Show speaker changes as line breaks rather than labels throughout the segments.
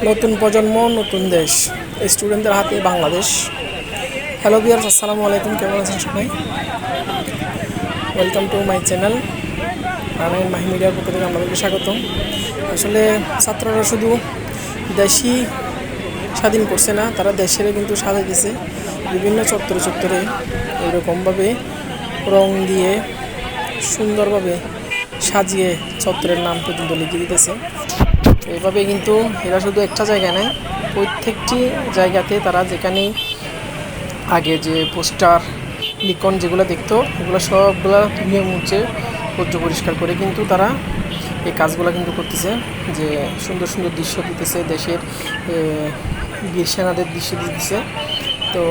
নতুন প্রজন্ম নতুন দেশ, স্টুডেন্টদের হাতে বাংলাদেশ। হ্যালো ভিউয়ার্স, আসসালামু আলাইকুম। কেমন আছেন সবাই? ওয়েলকাম টু মাই চ্যানেল রানাইন মাহি মিডিয়ার পক্ষ থেকে আপনাদেরকে স্বাগতম। আসলে ছাত্ররা শুধু দেশই স্বাধীন করছে না, তারা দেশের কিন্তু সাজাইতেছে বিভিন্ন চত্বরে চত্বরে এরকমভাবে রং দিয়ে সুন্দরভাবে সাজিয়ে চত্বরের নাম পর্যন্ত লিখে দিতেছে। এইভাবে কিন্তু এরা শুধু একটা জায়গায় নেয়, প্রত্যেকটি জায়গাতে তারা যেখানে আগে যে পোস্টার লিখন যেগুলো দেখতো এগুলো সবগুলো ধুয়ে মুছে পর্য পরিষ্কার করে কিন্তু তারা এই কাজগুলো কিন্তু করতেছে, যে সুন্দর সুন্দর দৃশ্য দিতেছে, দেশের বীর সেনাদের দৃশ্য দিতেছে। তো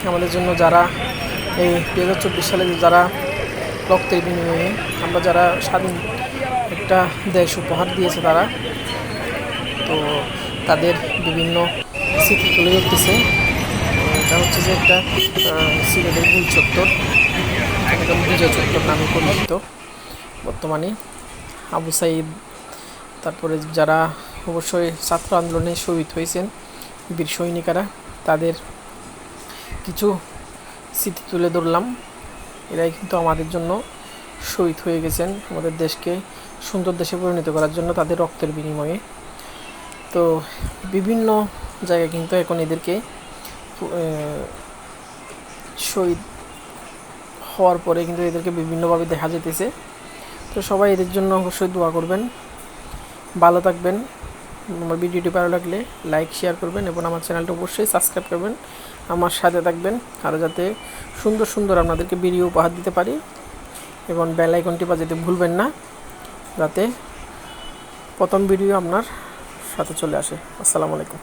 আমাদের জন্য যারা এই 2024 সালে যারা রক্তের বিনিময়ে আমরা যারা স্বাধীন একটা দেশ উপহার দিয়েছে তারা, তো তাদের বিভিন্ন স্মৃতি তুলে ধরতেছে। এটা হচ্ছে যে একটা সিলেটের গুল চত্বর, একদম বিজয় চত্বর নামে পরিচিত বর্তমানে। আবু সাইদ, তারপরে যারা অবশ্যই ছাত্র আন্দোলনে শহীদ হয়েছেন বীর সৈনিকেরা, তাদের কিছু স্মৃতি তুলে ধরলাম। এরাই কিন্তু আমাদের জন্য শহীদ হয়ে গেছেন, আমাদের দেশকে সুন্দর দেশে পরিণত করার জন্য তাদের রক্তের বিনিময়ে। তো বিভিন্ন জায়গায় কিন্তু এখন এদেরকে শহীদ হওয়ার পরে কিন্তু এদেরকে বিভিন্নভাবে দেখা যেতেছে। তো সবাই এদের জন্য অবশ্যই দোয়া করবেন, ভালো থাকবেন। আমার ভিডিওটি ভালো লাগলে লাইক শেয়ার করবেন এবং আমার চ্যানেলটা অবশ্যই সাবস্ক্রাইব করবেন, আমার সাথে থাকবেন আরও যাতে সুন্দর সুন্দর আপনাদেরকে ভিডিও উপহার দিতে পারি। এবং বেল আইকনটি বাজাতে ভুলবেন না, যাতে প্রথম ভিডিও আপনার সাথে চলে আসে। আসসালামু আলাইকুম।